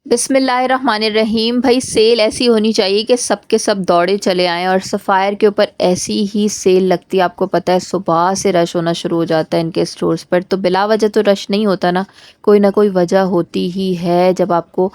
बिस्मिल्लाहिर्रहमानिर्रहीम। भाई सेल ऐसी होनी चाहिए कि सब के सब दौड़े चले आएँ और सफ़ायर के ऊपर ऐसी ही सेल लगती है। आपको पता है सुबह से रश होना शुरू हो जाता है इनके स्टोर्स पर, तो बिला वजह तो रश नहीं होता ना कोई वजह होती ही है। जब आपको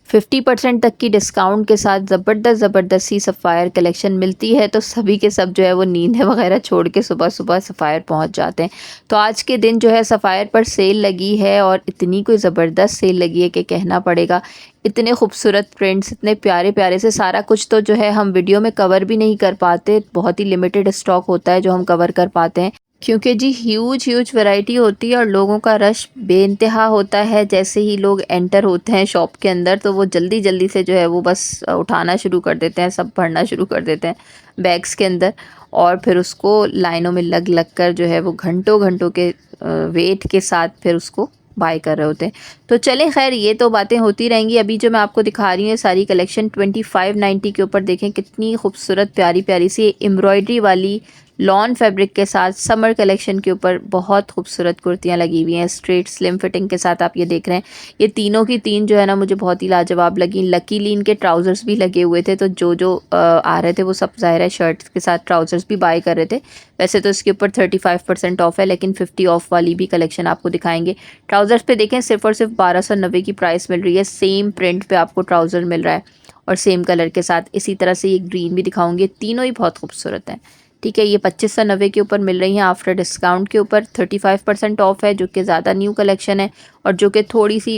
50% तक की डिस्काउंट के साथ ज़बरदस्त सी सफ़ायर कलेक्शन मिलती है तो सभी के सब जो है वो नींदें वगैरह छोड़ के सुबह सुबह सफ़ायर पहुंच जाते हैं। तो आज के दिन जो है सफ़ायर पर सेल लगी है और इतनी कोई ज़बरदस्त सेल लगी है कि कहना पड़ेगा। इतने खूबसूरत प्रिंट्स, इतने प्यारे प्यारे से, सारा कुछ तो जो है हम वीडियो में कवर भी नहीं कर पाते, बहुत ही लिमिटेड स्टॉक होता है जो हम कवर कर पाते हैं, क्योंकि जी ह्यूज वैरायटी होती है और लोगों का रश बेइंतहा होता है। जैसे ही लोग एंटर होते हैं शॉप के अंदर तो वो जल्दी जल्दी से जो है वो बस उठाना शुरू कर देते हैं, सब भरना शुरू कर देते हैं बैग्स के अंदर, और फिर उसको लाइनों में लग लग कर जो है वो घंटों घंटों के वेट के साथ फिर उसको बाय कर रहे होते हैं। तो चलें, खैर ये तो बातें होती रहेंगी। अभी जो मैं आपको दिखा रही हूँ सारी कलेक्शन 2590 के ऊपर, देखें कितनी खूबसूरत प्यारी प्यारी सी एम्ब्रॉयडरी वाली लॉन फैब्रिक के साथ समर कलेक्शन के ऊपर बहुत खूबसूरत कुर्तियाँ लगी हुई हैं स्ट्रेट स्लिम फिटिंग के साथ। आप ये देख रहे हैं, ये तीनों की तीन जो है ना मुझे बहुत ही लाजवाब लगी। लकीली इनके ट्राउज़र्स भी लगे हुए थे, तो जो आ रहे थे वो सब ज़ाहिर है शर्ट के साथ ट्राउज़र्स भी बाय कर रहे थे। वैसे तो इसके ऊपर 35% ऑफ है, लेकिन 50 ऑफ वाली भी कलेक्शन आपको दिखाएंगे। ट्राउज़र्स पे देखें सिर्फ और सिर्फ 1290 की प्राइस मिल रही है। सेम प्रिंट पे आपको ट्राउज़र मिल रहा है और सेम कलर के साथ। इसी तरह से ये ग्रीन भी दिखाऊंगी, तीनों ही बहुत खूबसूरत हैं। ठीक है, ये 2590 के ऊपर मिल रही हैं आफ्टर डिस्काउंट के ऊपर। 35% ऑफ है जो कि ज़्यादा न्यू कलेक्शन है, और जो कि थोड़ी सी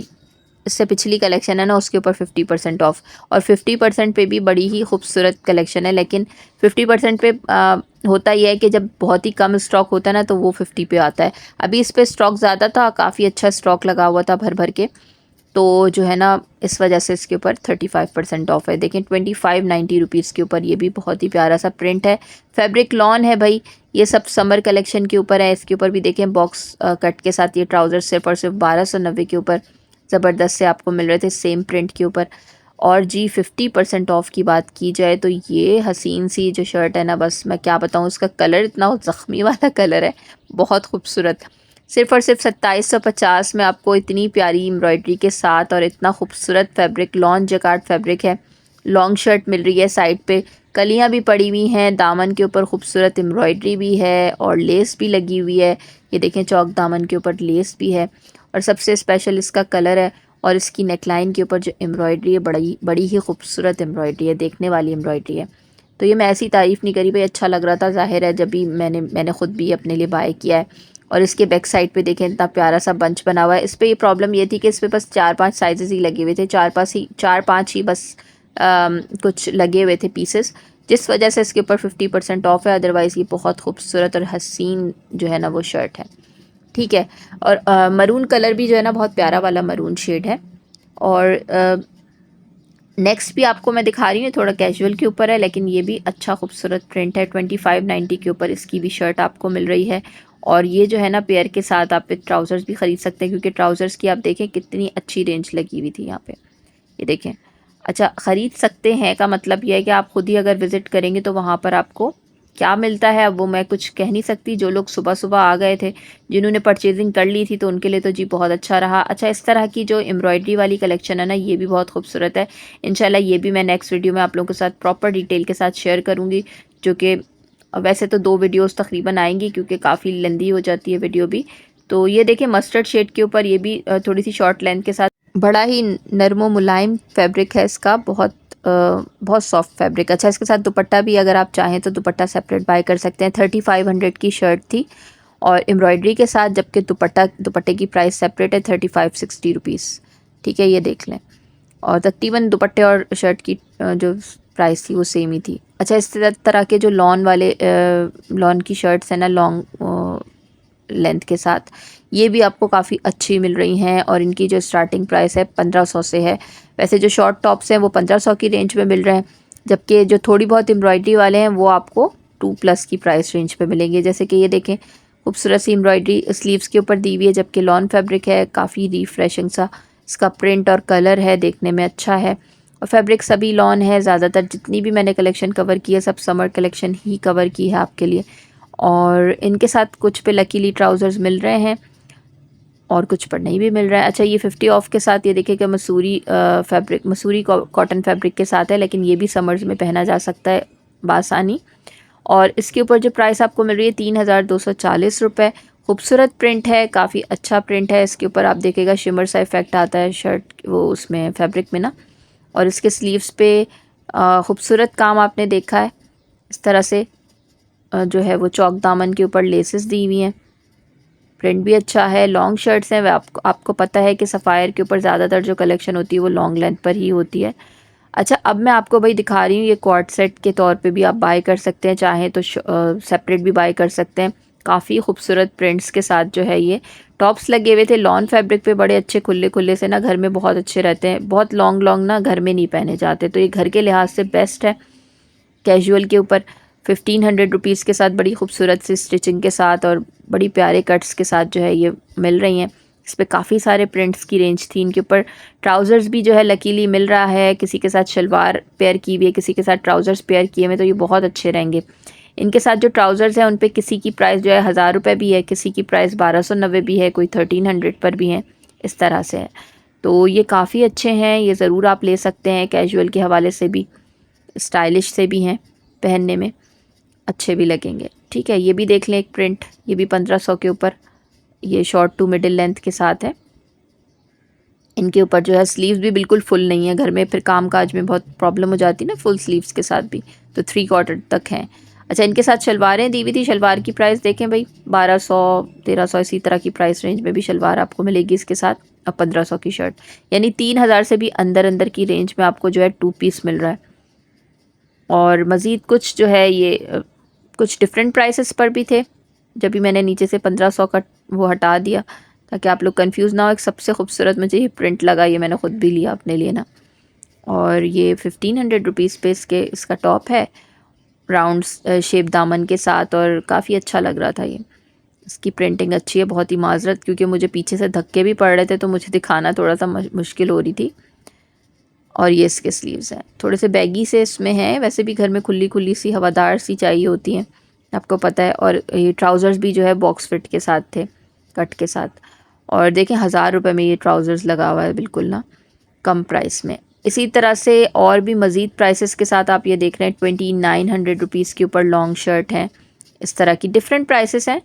इससे पिछली कलेक्शन है ना उसके ऊपर 50% ऑफ। और 50% पे भी बड़ी ही खूबसूरत कलेक्शन है, लेकिन 50% पे होता यह है कि जब बहुत ही कम स्टॉक होता है ना तो वो 50 पे आता है। अभी इस पर स्टॉक ज़्यादा था, काफ़ी अच्छा स्टॉक लगा हुआ था भर भर के, तो जो है ना इस वजह से इसके ऊपर 35% ऑफ है। देखें 2590 रुपीज़ के ऊपर ये भी बहुत ही प्यारा सा प्रिंट है। फैब्रिक लॉन है भाई, ये सब समर कलेक्शन के ऊपर है। इसके ऊपर भी देखें बॉक्स कट के साथ ये ट्राउज़र सिर्फ और सिर्फ 1290 के ऊपर ज़बरदस्त से आपको मिल रहे थे सेम प्रिंट के ऊपर। और जी 50% ऑफ की बात की जाए तो ये हसीन सी जो शर्ट है ना, बस मैं क्या बताऊँ, उसका कलर इतना ज़ख्मी वाला कलर है, बहुत खूबसूरत। सिर्फ और सिर्फ 2750 में आपको इतनी प्यारी एम्ब्रॉयडरी के साथ और इतना खूबसूरत फैब्रिक लॉन जैकार्ड फैब्रिक है। लॉन्ग शर्ट मिल रही है, साइड पे कलियां भी पड़ी हुई हैं, दामन के ऊपर खूबसूरत एम्ब्रॉयडरी भी है और लेस भी लगी हुई है। ये देखें चौक दामन के ऊपर लेस भी है, और सबसे स्पेशल इसका कलर है। और इसकी नेकलाइन के ऊपर जो एम्ब्रॉयडरी है बड़ी बड़ी ही खूबसूरत एम्ब्रॉयडरी है, देखने वाली एम्ब्रॉयडरी है। तो ये मैं ऐसी तारीफ़ नहीं करी भाई, अच्छा लग रहा था ज़ाहिर है, जब भी मैंने ख़ुद भी अपने लिए बाय किया है। और इसके बैक साइड पे देखें इतना प्यारा सा बंच बना हुआ है। इस पे ये प्रॉब्लम ये थी कि इस पे बस 4-5 साइजेस ही लगे हुए थे, 4-5 ही बस कुछ लगे हुए थे पीसेस, जिस वजह से इसके ऊपर 50% ऑफ है। अदरवाइज़ ये बहुत खूबसूरत और हसीन जो है ना वो शर्ट है। ठीक है, और मरून कलर भी जो है ना बहुत प्यारा वाला मरून शेड है। और नेक्स्ट भी आपको मैं दिखा रही हूँ, थोड़ा कैजुअल के ऊपर है, लेकिन ये भी अच्छा खूबसूरत प्रिंट है। 2590 के ऊपर इसकी भी शर्ट आपको मिल रही है। और ये जो है ना पेयर के साथ आप ट्राउज़र्स भी ख़रीद सकते हैं, क्योंकि ट्राउज़र्स की आप देखें कितनी अच्छी रेंज लगी हुई थी यहाँ पे, ये देखें। अच्छा, ख़रीद सकते हैं का मतलब यह है कि आप ख़ुद ही अगर विज़िट करेंगे तो वहाँ पर आपको क्या मिलता है अब वो मैं कुछ कह नहीं सकती। जो लोग सुबह सुबह आ गए थे, जिन्होंने परचेजिंग कर ली थी, तो उनके लिए तो जी बहुत अच्छा रहा। अच्छा, इस तरह की जो एम्ब्रॉयडरी वाली कलेक्शन है ना ये भी बहुत खूबसूरत है। इंशाल्लाह ये भी मैं नेक्स्ट वीडियो में आप लोगों के साथ प्रॉपर डिटेल के साथ शेयर करूँगी, जो कि वैसे तो 2 वीडियोस तकरीबन आएंगी क्योंकि काफ़ी लंबी हो जाती है वीडियो भी। तो ये देखें मस्टर्ड शेड के ऊपर, ये भी थोड़ी सी शॉर्ट लेंथ के साथ, बड़ा ही नरम व मुलायम फैब्रिक है इसका, बहुत सॉफ्ट फैब्रिक। अच्छा, इसके साथ दुपट्टा भी अगर आप चाहें तो दुपट्टा सेपरेट बाय कर सकते हैं। 3500 की शर्ट थी और एम्ब्रॉयडरी के साथ, जबकि दुपट्टे की प्राइस सेपरेट है 3560 रुपीज़। ठीक है, ये देख लें। और तकरीबन दुपट्टे और शर्ट की जो प्राइस थी वो सेम ही थी। अच्छा, इस तरह के जो लॉन की शर्ट्स हैं ना लॉन्ग लेंथ के साथ, ये भी आपको काफ़ी अच्छी मिल रही हैं और इनकी जो स्टार्टिंग प्राइस है 1500 से है। वैसे जो शॉर्ट टॉप्स हैं वो 1500 की रेंज में मिल रहे हैं, जबकि जो थोड़ी बहुत एम्ब्रॉयडरी वाले हैं वो आपको 2+ की प्राइस रेंज पे मिलेंगे। जैसे कि ये देखें खूबसूरत सी एम्ब्रॉयडरी स्लीव्स के ऊपर दी हुई है, जबकि लॉन फैब्रिक है, काफ़ी रिफ्रेशिंग सा इसका प्रिंट और कलर है, देखने में अच्छा है। और फैब्रिक सभी लॉन है, ज़्यादातर जितनी भी मैंने कलेक्शन कवर की है सब समर कलेक्शन ही कवर की है आपके लिए। और इनके साथ कुछ पे लकीली ट्राउज़र्स मिल रहे हैं। और कुछ पर नहीं भी मिल रहा है। अच्छा, ये 50 ऑफ के साथ ये देखिएगा Mussoorie fabric, Mussoorie cotton fabric के साथ है, लेकिन ये भी समर्स में पहना जा सकता है बासानी। और इसके ऊपर जो प्राइस आपको मिल रही है 3240 रुपये। खूबसूरत प्रिंट है, काफ़ी अच्छा प्रिंट है। इसके ऊपर आप देखिएगा शिमर सा इफेक्ट आता है शर्ट वो उसमें फैब्रिक में ना। और इसके स्लीव्स पे खूबसूरत काम आपने देखा है, इस तरह से जो है वो चौक दामन के ऊपर लेसेस दी हुई हैं। प्रिंट भी अच्छा है, लॉन्ग शर्ट्स हैं। आपको पता है कि सफ़ायर के ऊपर ज़्यादातर जो कलेक्शन होती है वो लॉन्ग लेंथ पर ही होती है। अच्छा, अब मैं आपको भाई दिखा रही हूँ, ये क्वार्ट सेट के तौर पे भी आप बाय कर सकते हैं, चाहें तो सेपरेट भी बाय कर सकते हैं। काफ़ी खूबसूरत प्रिंट्स के साथ जो है ये टॉप्स लगे हुए थे लॉन फैब्रिक पे, बड़े अच्छे खुले खुले से ना, घर में बहुत अच्छे रहते हैं। बहुत लॉन्ग लॉन्ग ना घर में नहीं पहने जाते, तो ये घर के लिहाज से बेस्ट है। कैजुअल के ऊपर 1500 रुपीज़ के साथ बड़ी खूबसूरत सी स्टिचिंग के साथ और बड़ी प्यारे कट्स के साथ जो है ये मिल रही हैं। इस पे काफ़ी सारे प्रिंट्स की रेंज थी। इनके ऊपर ट्राउज़र्स भी जो है लकीली मिल रहा है, किसी के साथ शलवार पेयर की हुई है, किसी के साथ ट्राउज़र्स पेयर किए हुए, तो ये बहुत अच्छे रहेंगे। इनके साथ जो ट्राउज़र्स हैं उन पे किसी की प्राइस जो है 1000 रुपये भी है, किसी की प्राइस 1290 भी है, कोई 1300 पर भी हैं, इस तरह से है। तो ये काफ़ी अच्छे हैं, ये ज़रूर आप ले सकते हैं। कैजुअल के हवाले से भी, स्टाइलिश से भी हैं, पहनने में अच्छे भी लगेंगे। ठीक है, ये भी देख लें एक प्रिंट, ये भी 1500 के ऊपर, ये शॉर्ट टू मिडिल लेंथ के साथ है। इनके ऊपर जो है स्लीव्स भी बिल्कुल फुल नहीं है, घर में फिर काम काज में बहुत प्रॉब्लम हो जाती है ना फुल स्लीव्स के साथ भी, तो 3/4 तक हैं। अच्छा, इनके साथ शलवारें दी हुई थी। शलवार की प्राइस देखें भाई, 1200 1300 इसी तरह की प्राइस रेंज में भी शलवार आपको मिलेगी इसके साथ। अब 1500 की शर्ट, यानी 3000 से भी अंदर अंदर की रेंज में आपको जो है 2 पीस मिल रहा है। और मज़ीद कुछ जो है ये कुछ डिफरेंट प्राइसेस पर भी थे, जब भी मैंने नीचे से 1500 का वो हटा दिया ताकि आप लोग कंफ्यूज ना हो। एक सबसे खूबसूरत मुझे ये प्रिंट लगा, ये मैंने ख़ुद भी लिया अपने लिए ना। और ये 1500 रुपीज़ पे इसका टॉप है, राउंड शेप दामन के साथ, और काफ़ी अच्छा लग रहा था ये। इसकी प्रिंटिंग अच्छी है, बहुत ही माजरत क्योंकि मुझे पीछे से धक्के भी पड़ रहे थे, तो मुझे दिखाना थोड़ा सा मुश्किल हो रही थी। और ये इसके स्लीव्स हैं, थोड़े से बैगी से इसमें हैं, वैसे भी घर में खुली खुली सी हवादार सी चाहिए होती हैं, आपको पता है। और ये ट्राउज़र्स भी जो है बॉक्स फिट के साथ थे, कट के साथ। और देखें 1000 रुपये में ये ट्राउज़र्स लगा हुआ है, बिल्कुल ना कम प्राइस में। इसी तरह से और भी मज़ीद प्राइसेस के साथ आप ये देख रहे हैं 2900 रुपीज़ के ऊपर लॉन्ग शर्ट हैं, इस तरह की डिफरेंट प्राइसेस हैं।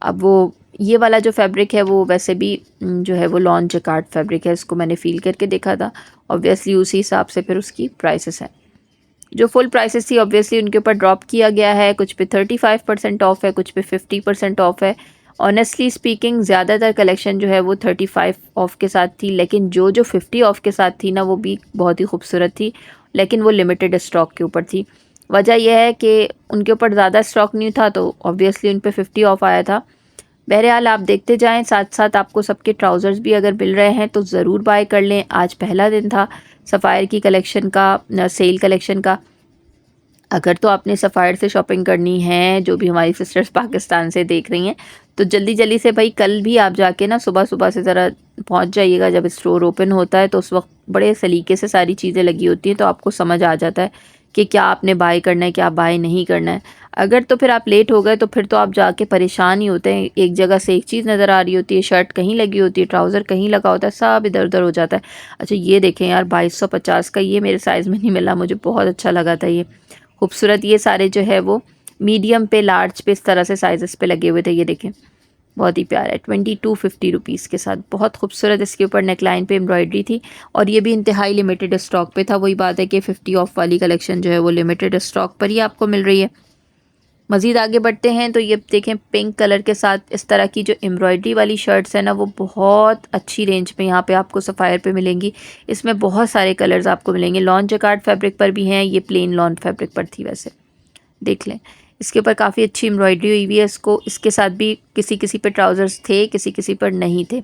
अब वो ये वाला जो फैब्रिक है वो वैसे भी जो है वो लॉन जैकार्ड फैब्रिक है, इसको मैंने फ़ील करके देखा था, ऑब्वियसली उसी हिसाब से फिर उसकी प्राइसेस हैं। जो फुल प्राइसेस थी ऑब्वियसली उनके ऊपर ड्रॉप किया गया है, कुछ पे 35% ऑफ है, कुछ पे 50% ऑफ है। ऑनेस्टली स्पीकिंग ज़्यादातर कलेक्शन जो है वो 35 ऑफ के साथ थी, लेकिन जो 50 ऑफ के साथ थी ना वो भी बहुत ही खूबसूरत थी, लेकिन वो लिमिटेड स्टॉक के ऊपर थी। वजह यह है कि उनके ऊपर ज़्यादा स्टॉक नहीं था, तो ऑब्वियसली उन पे 50 ऑफ आया था। बहरहाल आप देखते जाएं, साथ साथ आपको सबके ट्राउज़र्स भी अगर मिल रहे हैं तो ज़रूर बाय कर लें। आज पहला दिन था सफ़ायर की कलेक्शन का, सेल कलेक्शन का। अगर तो आपने सफ़ायर से शॉपिंग करनी है, जो भी हमारी सिस्टर्स पाकिस्तान से देख रही हैं, तो जल्दी जल्दी से भाई कल भी आप जाके ना सुबह सुबह से ज़रा पहुंच जाइएगा। जब स्टोर ओपन होता है तो उस वक्त बड़े सलीके से सारी चीज़ें लगी होती हैं, तो आपको समझ आ जाता है कि क्या आपने बाय करना है, क्या बाय नहीं करना है। अगर तो फिर आप लेट हो गए तो फिर तो आप जाके परेशान ही होते हैं, एक जगह से एक चीज़ नज़र आ रही होती है, शर्ट कहीं लगी होती है, ट्राउज़र कहीं लगा होता है, सब इधर उधर हो जाता है। अच्छा, ये देखें यार 2250 का, ये मेरे साइज़ में नहीं मिला, मुझे बहुत अच्छा लगा था ये खूबसूरत। ये सारे जो है वो मीडियम पे, लार्ज पे, इस तरह से साइज़ पे लगे हुए थे। ये देखें बहुत ही प्यारा है, 2250 रुपीज़ के साथ, बहुत खूबसूरत। इसके ऊपर नेकलाइन पे एम्ब्रॉयडरी थी, और ये भी इंतहाई लिमिटेड स्टॉक पे था। वही बात है कि 50 ऑफ वाली कलेक्शन जो है वो लिमिटेड स्टॉक पर ही आपको मिल रही है। मज़ीद आगे बढ़ते हैं तो ये देखें पिंक कलर के साथ इस तरह की जो एम्ब्रॉयडरी वाली शर्ट्स है ना, वो बहुत अच्छी रेंज में यहाँ पे आपको सफ़ायर पे मिलेंगी। इसमें बहुत सारे कलर्स आपको मिलेंगे, लॉन जैकार्ड फैब्रिक पर भी हैं, ये प्लेन लॉन फैब्रिक पर थी। वैसे देख लें, इसके ऊपर काफ़ी अच्छी एम्ब्रॉयडरी हुई हुई है। इसके साथ भी किसी किसी पे ट्राउज़र्स थे, किसी किसी पर नहीं थे,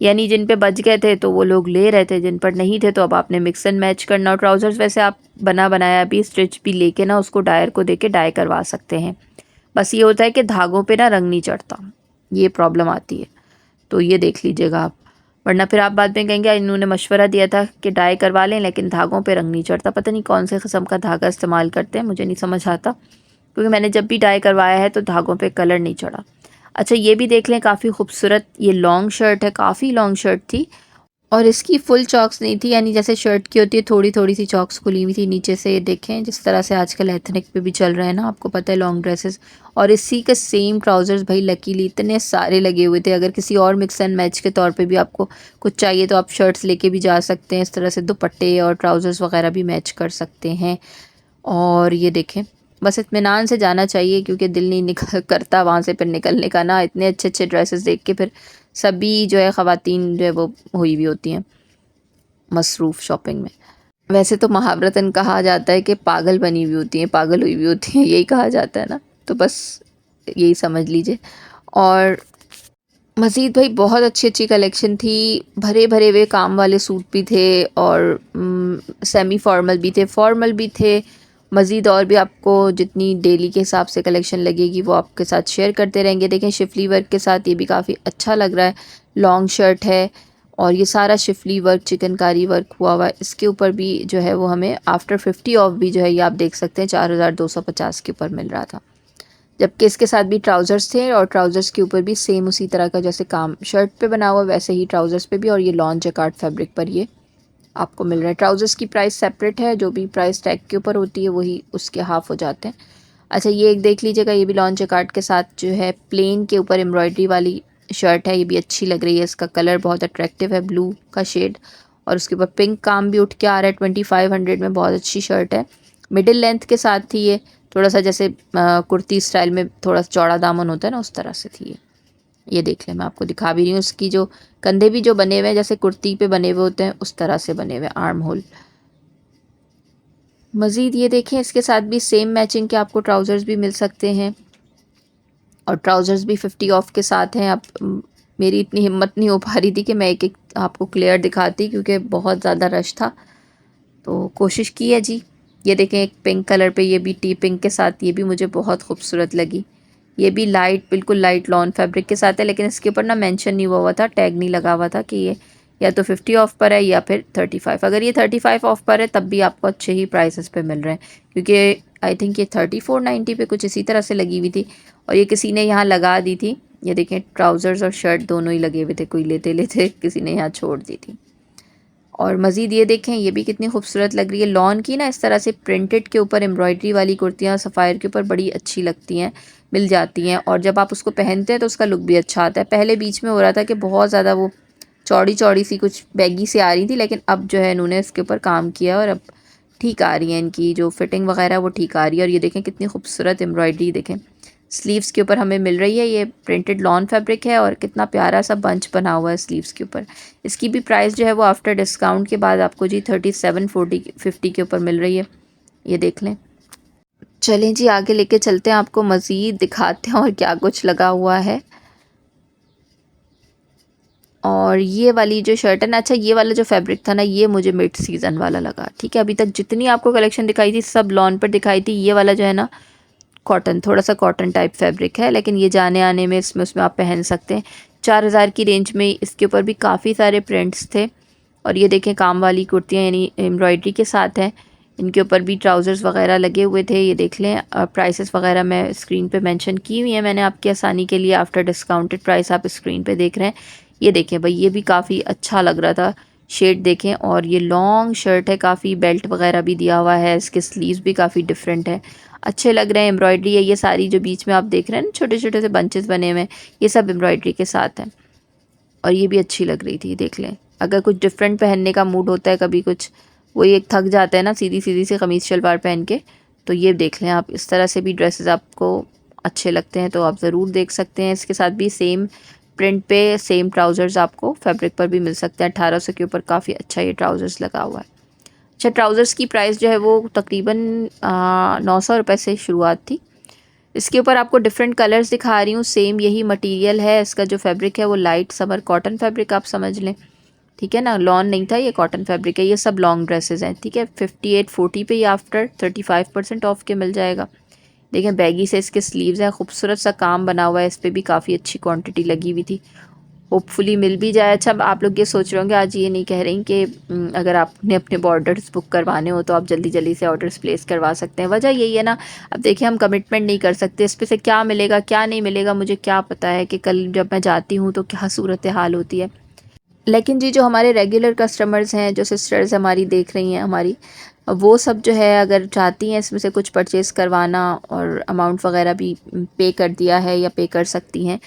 यानी जिन पे बच गए थे तो वो लोग ले रहे थे, जिन पर नहीं थे तो अब आपने मिक्स एंड मैच करना। और ट्राउज़र्स वैसे आप बना बनाया भी स्टिच भी लेके ना उसको डायर को देके डाई करवा सकते हैं। बस ये होता है कि धागों पे ना रंग नहीं चढ़ता, ये प्रॉब्लम आती है, तो ये देख लीजिएगा आप, वरना फिर आप बाद में कहेंगे इन्होंने मशवरा दिया था कि डाई करवा लें लेकिन धागों पे रंग नहीं चढ़ता। पता नहीं कौन से किस्म का धागा इस्तेमाल करते हैं, मुझे नहीं समझ आता, क्योंकि मैंने जब भी डाई करवाया है तो धागों पे कलर नहीं चढ़ा। अच्छा ये भी देख लें, काफ़ी खूबसूरत ये लॉन्ग शर्ट है, काफ़ी लॉन्ग शर्ट थी और इसकी फुल चॉक्स नहीं थी, यानी जैसे शर्ट की होती है थोड़ी थोड़ी सी चॉक्स खुली हुई थी नीचे से। ये देखें जिस तरह से आजकल एथनिक पे भी चल रहे हैं ना, आपको पता है लॉन्ग ड्रेसेस। और इसी के सेम ट्राउज़र्स भाई लकीली इतने सारे लगे हुए थे, अगर किसी और मिक्स एंड मैच के तौर पे भी आपको कुछ चाहिए तो आप शर्ट्स लेके भी जा सकते हैं। इस तरह से दुपट्टे और ट्राउज़र्स वगैरह भी मैच कर सकते हैं। और ये देखें, बस इत्मीनान से जाना चाहिए क्योंकि दिल नहीं निकल करता वहाँ से फिर निकलने का ना, इतने अच्छे अच्छे ड्रेसेस देख के फिर सभी जो है ख़वातीन जो है वो हुई भी होती हैं मसरूफ़ शॉपिंग में। वैसे तो मुहावरतन कहा जाता है कि पागल बनी हुई होती हैं, पागल हुई हुई होती हैं, यही कहा जाता है ना, तो बस यही समझ लीजिए। और मज़ीद भाई बहुत अच्छी अच्छी कलेक्शन थी, भरे भरे हुए काम वाले सूट भी थे और सेमी फॉर्मल भी थे, फॉर्मल भी थे। मज़ीद और भी आपको जितनी डेली के हिसाब से कलेक्शन लगेगी वो आपके साथ शेयर करते रहेंगे। देखें शिफली वर्क के साथ ये भी काफ़ी अच्छा लग रहा है, लॉन्ग शर्ट है और ये सारा शिफली वर्क चिकनकारी वर्क हुआ हुआ है। इसके ऊपर भी जो है वो हमें आफ्टर 50 ऑफ भी जो है ये आप देख सकते हैं 4250 के ऊपर मिल रहा था। जबकि इसके साथ भी ट्राउज़र्स थे और ट्राउज़र्स के ऊपर भी सेम उसी तरह का जैसे काम शर्ट पे बना हुआ वैसे ही ट्राउज़र्स पे भी, और ये लॉन जैकार्ड फैब्रिक पर ये आपको मिल रहा है। ट्राउज़र्स की प्राइस सेपरेट है, जो भी प्राइस टैग के ऊपर होती है वही उसके हाफ़ हो जाते हैं। अच्छा ये एक देख लीजिएगा, ये भी लॉन जैकार्ड के साथ जो है प्लेन के ऊपर एम्ब्रॉयडरी वाली शर्ट है, ये भी अच्छी लग रही है। इसका कलर बहुत अट्रैक्टिव है, ब्लू का शेड, और उसके ऊपर पिंक काम भी उठ के आ रहा है। 2500 में बहुत अच्छी शर्ट है, मिडिल लेंथ के साथ थी ये, थोड़ा सा जैसे कुर्ती स्टाइल में थोड़ा सा चौड़ा दामन होता है ना उस तरह से थी ये देख लें, मैं आपको दिखा भी रही हूँ। उसकी जो कंधे भी जो बने हुए हैं जैसे कुर्ती पे बने हुए होते हैं उस तरह से बने हुए आर्म होल। मज़ीद ये देखें इसके साथ भी सेम मैचिंग के आपको ट्राउज़र्स भी मिल सकते हैं और ट्राउज़र्स भी 50 ऑफ के साथ हैं। अब मेरी इतनी हिम्मत नहीं हो पा रही थी कि मैं एक एक आपको क्लियर दिखाती क्योंकि बहुत ज़्यादा रश था, तो कोशिश की है जी। ये देखें एक पिंक कलर पे, ये भी टी पिंक के साथ, ये भी मुझे बहुत खूबसूरत लगी। ये भी लाइट बिल्कुल लाइट लॉन फैब्रिक के साथ है, लेकिन इसके ऊपर ना मेंशन नहीं हुआ था, टैग नहीं लगा हुआ था कि ये या तो 50 ऑफ पर है या फिर 35। अगर ये 35 ऑफ पर है तब भी आपको अच्छे ही प्राइसेस पे मिल रहे हैं, क्योंकि आई थिंक ये 3490 पे कुछ इसी तरह से लगी हुई थी और ये किसी ने यहाँ लगा दी थी। ये देखें ट्राउज़र्स और शर्ट दोनों ही लगे हुए थे, कोई लेते लेते किसी ने यहाँ छोड़ दी थी। और मज़ीद ये देखें, ये भी कितनी खूबसूरत लग रही है, लॉन की ना इस तरह से प्रिंटेड के ऊपर एम्ब्रॉयडरी वाली कुर्तियाँ सफ़ायर के ऊपर बड़ी अच्छी लगती हैं, मिल जाती हैं और जब आप उसको पहनते हैं तो उसका लुक भी अच्छा आता है। पहले बीच में हो रहा था कि बहुत ज़्यादा वो चौड़ी चौड़ी सी कुछ बैगी से आ रही थी, लेकिन अब जो है इन्होंने इसके ऊपर काम किया और अब ठीक आ रही है, इनकी जो फिटिंग वगैरह वो ठीक आ रही है। और ये देखें कितनी खूबसूरत एम्ब्रॉयडरी, देखें स्लीव्स के ऊपर हमें मिल रही है, ये प्रिंटेड लॉन फैब्रिक है और कितना प्यारा सा बंच बना हुआ है स्लीव्स के ऊपर। इसकी भी प्राइस जो है वो आफ्टर डिस्काउंट के बाद आपको जी 3750 के ऊपर मिल रही है, ये देख लें। चलें जी आगे लेके चलते हैं, आपको मज़ीद दिखाते हैं और क्या कुछ लगा हुआ है। और ये वाली जो शर्ट है ना, अच्छा ये वाला जो फैब्रिक था ना ये मुझे मिड सीज़न वाला लगा, ठीक है। अभी तक जितनी आपको कलेक्शन दिखाई थी सब लॉन पर दिखाई थी, ये वाला जो है ना कॉटन, थोड़ा सा कॉटन टाइप फैब्रिक है, लेकिन ये जाने आने में इसमें उसमें आप पहन सकते हैं। 4000 की रेंज में इसके ऊपर भी काफ़ी सारे प्रिंट्स थे और ये देखें काम वाली कुर्तियाँ यानी एम्ब्रॉयडरी के साथ हैं, इनके ऊपर भी ट्राउज़र्स वगैरह लगे हुए थे। ये देख लें, प्राइसेस वगैरह मैं स्क्रीन पे मेंशन की हुई है मैंने आपकी आसानी के लिए, आफ्टर डिस्काउंटेड प्राइस आप स्क्रीन पे देख रहे हैं। ये देखें भाई, ये भी काफ़ी अच्छा लग रहा था, शेड देखें। और ये लॉन्ग शर्ट है, काफ़ी बेल्ट वगैरह भी दिया हुआ है, इसके स्लीव्स भी काफ़ी डिफरेंट है, अच्छे लग रहे हैं। एम्ब्रॉयडरी है ये सारी, जो बीच में आप देख रहे हैं ना छोटे छोटे से बंचेस बने हुए हैं, ये सब एम्ब्रॉयडरी के साथ हैं और ये भी अच्छी लग रही थी। देख लें, अगर कुछ डिफरेंट पहनने का मूड होता है, कभी कुछ वही एक थक जाता है ना सीधी सीधी से कमीज़ शलवार पहन के, तो ये देख लें आप, इस तरह से भी ड्रेसेस आपको अच्छे लगते हैं तो आप ज़रूर देख सकते हैं। इसके साथ भी सेम प्रिंट पे सेम ट्राउज़र्स आपको फैब्रिक पर भी मिल सकते हैं। 1800 के ऊपर काफ़ी अच्छा ये ट्राउज़र्स लगा हुआ है। अच्छा ट्राउज़र्स की प्राइस जो है वो तकरीबन 900 रुपये से शुरुआत थी। इसके ऊपर आपको डिफरेंट कलर्स दिखा रही हूँ, सेम यही मटेरियल है, इसका जो फैब्रिक है वो लाइट समर कॉटन फैब्रिक आप समझ लें, ठीक है ना, लॉन नहीं था, ये कॉटन फैब्रिक है। ये सब लॉन्ग ड्रेसेस हैं, ठीक है। 5840 पे ये आफ्टर 35% ऑफ के मिल जाएगा। देखें बैगी से इसके स्लीव्स हैं, खूबसूरत सा काम बना हुआ है, इस पर भी काफ़ी अच्छी क्वांटिटी लगी हुई थी होपफुली मिल भी जाए। अच्छा, अब आप लोग ये सोच रहे होंगे, आज ये नहीं कह रही कि अगर आपने अपने बॉर्डर्स बुक करवाने हो तो आप जल्दी जल्दी से ऑर्डर्स प्लेस करवा सकते हैं। वजह यही है ना, अब देखिए हम कमिटमेंट नहीं कर सकते इस पे से क्या मिलेगा क्या नहीं मिलेगा, मुझे क्या पता है कि कल जब मैं जाती हूँ तो क्या सूरत हाल होती है। लेकिन जी जो हमारे रेगुलर कस्टमर्स हैं, जो सिस्टर्स हमारी देख रही हैं हमारी, वो सब जो है अगर चाहती हैं इसमें से कुछ परचेज़ करवाना और अमाउंट वगैरह भी पे कर दिया है या पे कर सकती हैं,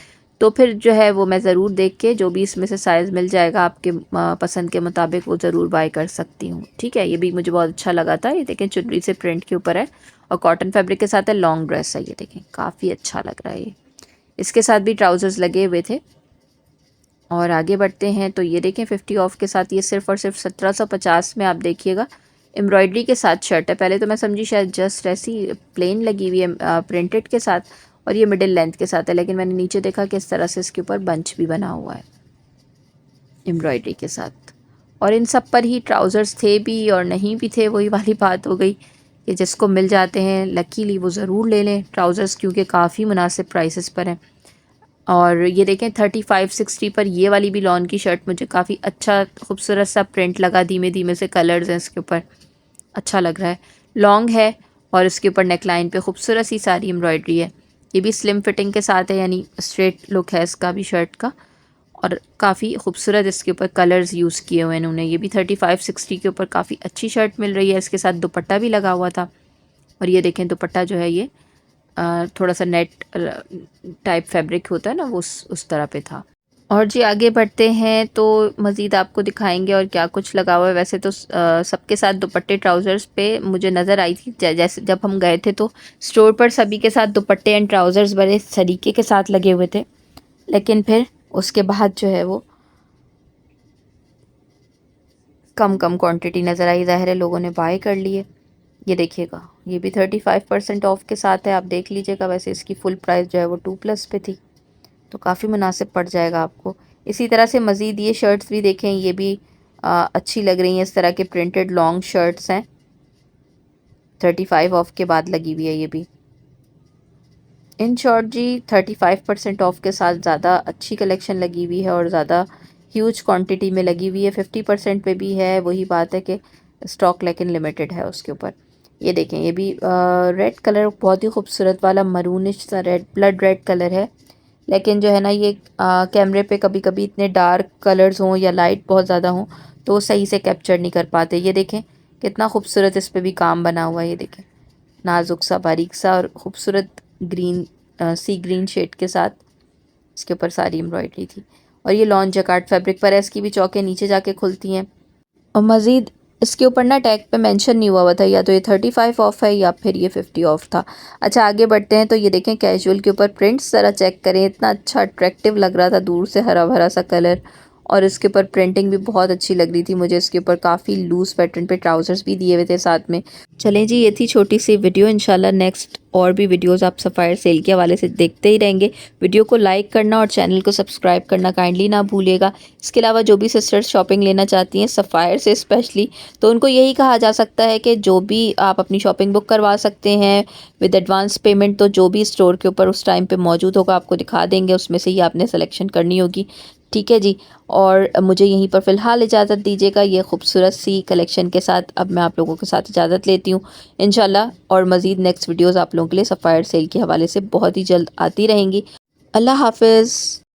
तो फिर जो है वो मैं ज़रूर देख के जो भी इसमें से साइज़ मिल जाएगा आपके पसंद के मुताबिक वो ज़रूर बाय कर सकती हूँ। ठीक है, ये भी मुझे बहुत अच्छा लगा था। ये देखें चुनरी से प्रिंट के ऊपर है और कॉटन फैब्रिक के साथ है, लॉन्ग ड्रेस है। ये देखें काफ़ी अच्छा लग रहा है ये। इसके साथ भी ट्राउज़र्स लगे हुए थे। और आगे बढ़ते हैं तो ये देखें 50 ऑफ के साथ ये सिर्फ़ और सिर्फ 1750 में आप देखिएगा एम्ब्रॉयडरी के साथ शर्ट है। पहले तो मैं समझी शायद जस्ट ऐसी प्लेन लगी हुई है प्रिंटेड के साथ और ये मिडिल लेंथ के साथ है, लेकिन मैंने नीचे देखा कि इस तरह से इसके ऊपर बंच भी बना हुआ है एम्ब्रॉयडरी के साथ। और इन सब पर ही ट्राउज़र्स थे भी और नहीं भी थे, वही वाली बात हो गई कि जिसको मिल जाते हैं लकीली वो ज़रूर ले लें ट्राउज़र्स, क्योंकि काफ़ी मुनासिब प्राइसेस पर हैं। और ये देखें 35-60 पर ये वाली भी लॉन की शर्ट मुझे काफ़ी अच्छा खूबसूरत सा प्रिंट लगा, धीमे धीमे से कलर्स हैं इसके ऊपर, अच्छा लग रहा है। लॉन्ग है और इसके ऊपर नेक लाइन पे खूबसूरत सी सारी एम्ब्रॉयडरी है। ये भी स्लिम फिटिंग के साथ है, यानी स्ट्रेट लुक है इसका भी शर्ट का, और काफ़ी खूबसूरत इसके ऊपर कलर्स यूज़ किए हुए हैं इन्होंने। ये भी 35-60 के ऊपर काफ़ी अच्छी शर्ट मिल रही है। इसके साथ दुपट्टा भी लगा हुआ था और ये देखें दुपट्टा जो है ये थोड़ा सा नेट टाइप फैब्रिक होता है ना, वो उस तरह पे था। और जी आगे बढ़ते हैं तो मज़ीद आपको दिखाएंगे और क्या कुछ लगा हुआ है। वैसे तो सबके साथ दुपट्टे ट्राउज़र्स पे मुझे नज़र आई थी, जैसे जब हम गए थे तो स्टोर पर सभी के साथ दुपट्टे एंड ट्राउज़र्स बड़े सलीके के साथ लगे हुए थे, लेकिन फिर उसके बाद जो है वो कम कम क्वांटिटी नज़र आई, ज़ाहिर है लोगों ने बाय कर लिए। ये देखिएगा ये भी 35% ऑफ के साथ है, आप देख लीजिएगा। वैसे इसकी फ़ुल प्राइस जो है वो 2+ पे थी, तो काफ़ी मुनासिब पड़ जाएगा आपको। इसी तरह से मज़ीद ये शर्ट्स भी देखें, ये भी अच्छी लग रही हैं। इस तरह के प्रिंटेड लॉन्ग शर्ट्स हैं, 35 ऑफ के बाद लगी हुई है ये भी। इन शॉर्ट जी 35% ऑफ के साथ ज़्यादा अच्छी कलेक्शन लगी हुई है और ज़्यादा ह्यूज क्वांटिटी में लगी हुई है। 50% पे भी है, वही बात है कि स्टॉक लेकिन लिमिटेड है उसके ऊपर। ये देखें ये भी रेड कलर, बहुत ही खूबसूरत वाला मरूनिश सा रेड, ब्लड रेड कलर है। लेकिन जो है ना ये कैमरे पे कभी कभी इतने डार्क कलर्स हों या लाइट बहुत ज़्यादा हों तो सही से कैप्चर नहीं कर पाते। ये देखें कितना खूबसूरत इस पे भी काम बना हुआ है। ये देखें नाजुक सा बारीक सा और खूबसूरत ग्रीन सी ग्रीन शेड के साथ इसके ऊपर सारी एम्ब्रॉयडरी थी। और ये लॉन जैकार्ड फैब्रिक पर है, इसकी भी चौकें नीचे जाके खुलती हैं। और मज़ीद इसके ऊपर ना टैग पे मेंशन नहीं हुआ था, या तो ये 35 ऑफ है या फिर ये 50 ऑफ था। अच्छा आगे बढ़ते हैं तो ये देखें कैजुअल के ऊपर प्रिंट्स ज़रा चेक करें, इतना अच्छा अट्रैक्टिव लग रहा था दूर से, हरा भरा सा कलर, और इसके ऊपर प्रिंटिंग भी बहुत अच्छी लग रही थी मुझे। इसके ऊपर काफ़ी लूज़ पैटर्न पे ट्राउज़र्स भी दिए हुए थे साथ में। चलें जी, ये थी छोटी सी वीडियो। इंशाल्लाह नेक्स्ट और भी वीडियोस आप सफ़ायर सेल के हवाले से देखते ही रहेंगे। वीडियो को लाइक करना और चैनल को सब्सक्राइब करना काइंडली ना भूलिएगा। इसके अलावा जो भी सिस्टर्स शॉपिंग लेना चाहती हैं सफ़ायर से स्पेशली, तो उनको यही कहा जा सकता है कि जो भी आप अपनी शॉपिंग बुक करवा सकते हैं विद एडवांस पेमेंट, तो जो भी स्टोर के ऊपर उस टाइम पे मौजूद होगा आपको दिखा देंगे, उसमें से ही आपने सिलेक्शन करनी होगी। ठीक है जी, और मुझे यहीं पर फ़िलहाल इजाज़त दीजिएगा ये खूबसूरत सी कलेक्शन के साथ। अब मैं आप लोगों के साथ इजाज़त लेती हूँ इंशाल्लाह, और मज़ीद नेक्स्ट वीडियोज़ आप लोगों के लिए सफ़ायर सेल के हवाले से बहुत ही जल्द आती रहेंगी। अल्लाह हाफ़िज़।